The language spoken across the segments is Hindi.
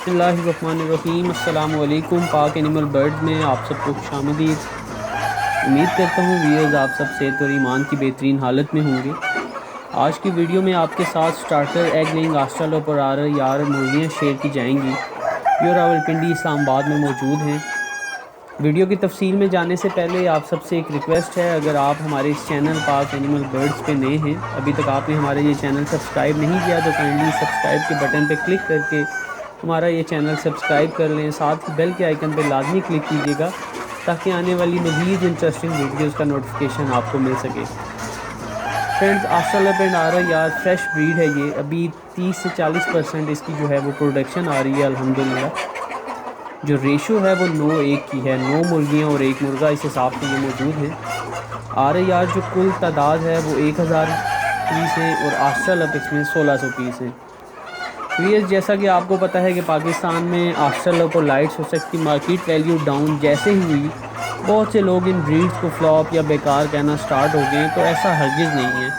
बिस्मिल्लाहिर्रहमानिर्रहीम अस्सलाम वालेकुम। पाक एनिमल बर्ड्स में आप सबको खुशामदीद। उम्मीद करता हूँ व्यूअर्स आप सब सेहत और ईमान की बेहतरीन हालत में होंगे। आज की वीडियो में आपके साथ स्टार्टर एग लेइंग ऑस्ट्रेलोपिटेरा यार मुर्गियाँ शेयर की जाएंगी जो रावलपिंडी इस्लामाबाद में मौजूद हैं। वीडियो की तफसील में जाने से पहले आप सबसे एक रिक्वेस्ट है, अगर आप हमारे इस चैनल पाक एनिमल बर्ड्स पे नए हैं, अभी तक आपने हमारे ये चैनल सब्सक्राइब नहीं किया तो काइंडली सब्सक्राइब के बटन पे क्लिक करके हमारा ये चैनल सब्सक्राइब कर लें। साथ ही बेल के आइकन पे लाजमी क्लिक कीजिएगा ताकि आने वाली मज़ीद इंटरेस्टिंग वीडियोज़ का नोटिफिकेशन आपको मिल सके। फ्रेंड्स, ऑस्ट्रेलोपिटेरा यार फ्रेश ब्रीड है। ये अभी 30 से 40% इसकी जो है वो प्रोडक्शन आ रही है अल्हम्दुलिल्लाह। जो रेशो है वो 9:1 की है, 9 मुर्गियाँ और 1 मुर्गा इस हिसाब से ये मौजूद हैं। RAR जो कुल तादाद है वो 1000 पीस है और ऑस्ट्रेलोपिक्स में 1600 पीस हैं। वीएस, जैसा कि आपको पता है कि पाकिस्तान में ऑस्ट्रेलोपोलाइट्स की मार्केट वैल्यू डाउन जैसे ही हुई, बहुत से लोग इन ब्रीड्स को फ्लॉप या बेकार कहना स्टार्ट हो गए, तो ऐसा हरगिज़ नहीं है।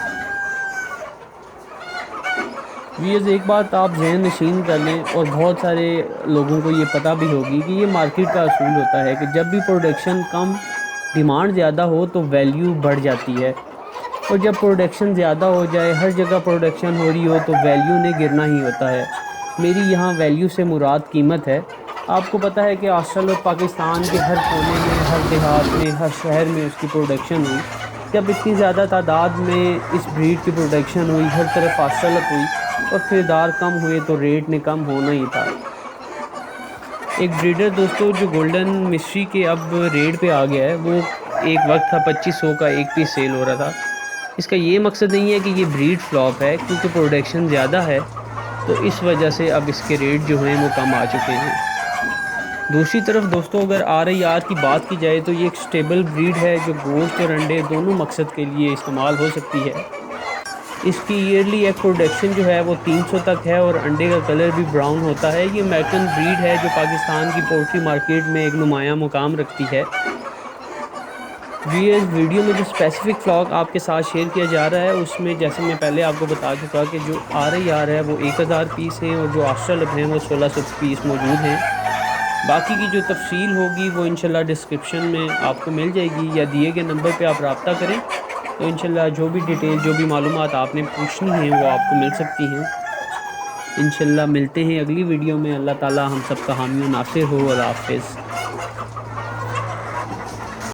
वीएस, एक बात आप जहन नशीन कर लें और बहुत सारे लोगों को ये पता भी होगी कि ये मार्केट का असूल होता है कि जब भी प्रोडक्शन कम डिमांड ज़्यादा हो तो वैल्यू बढ़ जाती है, और जब प्रोडक्शन ज़्यादा हो जाए, हर जगह प्रोडक्शन हो रही हो, तो वैल्यू ने गिरना ही होता है। मेरी यहाँ वैल्यू से मुराद कीमत है। आपको पता है कि ऑस्ट्रेलिया पाकिस्तान के हर कोने में, हर देहात में, हर शहर में उसकी प्रोडक्शन हुई। जब इतनी ज़्यादा तादाद में इस ब्रीड की प्रोडक्शन हुई, हर तरफ ऑस्ट्रेलिया हुई और ख़रीदार कम हुए, तो रेट ने कम होना ही था। एक ब्रीडर दोस्तों जो गोल्डन मिस्ट्री के अब रेट पे आ गया है, वो एक वक्त था 2500 का एक पीस सेल हो रहा था। इसका ये मकसद नहीं है कि ये ब्रीड फ्लॉप है, क्योंकि प्रोडक्शन ज़्यादा है तो इस वजह से अब इसके रेट जो हैं वो कम आ चुके हैं। दूसरी तरफ दोस्तों, अगर RAR की बात की जाए तो ये एक स्टेबल ब्रीड है जो गोश्त और अंडे दोनों मकसद के लिए इस्तेमाल हो सकती है। इसकी ईयरली एग प्रोडक्शन जो है वो 300 तक है और अंडे का कलर भी ब्राउन होता है। ये अमेरिकन ब्रीड है जो पाकिस्तान की पोल्ट्री मार्केट में एक नुमाया मुकाम रखती है। इस वीडियो में जो स्पेसिफिक फ्लॉक आपके साथ शेयर किया जा रहा है, उसमें जैसे मैं पहले आपको बता चुका कि जो RAR है वो 1000 पीस हैं और जो ऑस्ट्रेलिया हैं वो 1600 पीस मौजूद हैं। बाकी की जो तफसील होगी वो इंशाल्लाह डिस्क्रिप्शन में आपको मिल जाएगी, या दिए गए नंबर पे आप रब्ता करें तो इंशाल्लाह जो भी डिटेल, जो भी मालूमात आपने पूछनी है वो आपको मिल सकती हैं। इंशाल्लाह मिलते हैं अगली वीडियो में। अल्लाह ताला हम सब का हामी नासिर हो। अल्लाह हाफ़िज़।